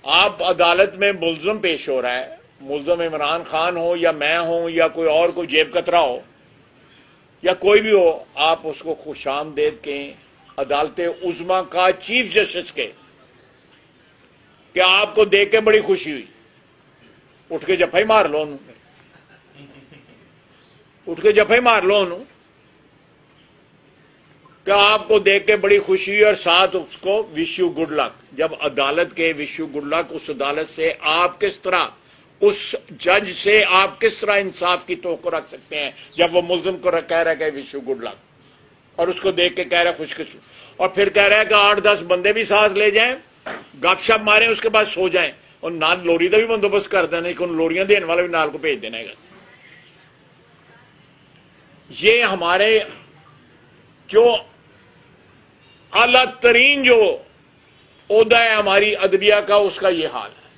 आप अदालत में मुल्ज़म पेश हो रहा है, मुल्ज़म इमरान खान हो या मैं हूं या कोई और कोई जेब कतरा हो या कोई भी हो, आप उसको खुशामदेद के अदालत उज़्मा का चीफ जस्टिस के कि आपको देख के बड़ी खुशी हुई, उठ के जफा ही मार लो उन्होंने, उठ के जफा ही मार लो उन्होंने कि आपको देख के बड़ी खुशी हुई और साथ उसको विश यू गुड लक। जब अदालत के विश यू गुड लक, उस अदालत से आप किस तरह, उस जज से आप किस तरह इंसाफ की तवक्को रख सकते हैं जब वो मुल्जिम को कह रहा है विश यू गुड लक और उसको देख के कह रहा है खुशकिस्मत, और फिर कह रहा है कि 8-10 बंदे भी साथ ले जाएं, गपशप मारे, उसके बाद सो जाएं और नाल लोरी का भी बंदोबस्त कर देना कि उन लोरियां देने वाले भी नाल को भेज देना है। ये हमारे जो आला तरीन जो ओहदा है हमारी अदबिया का, उसका ये हाल है।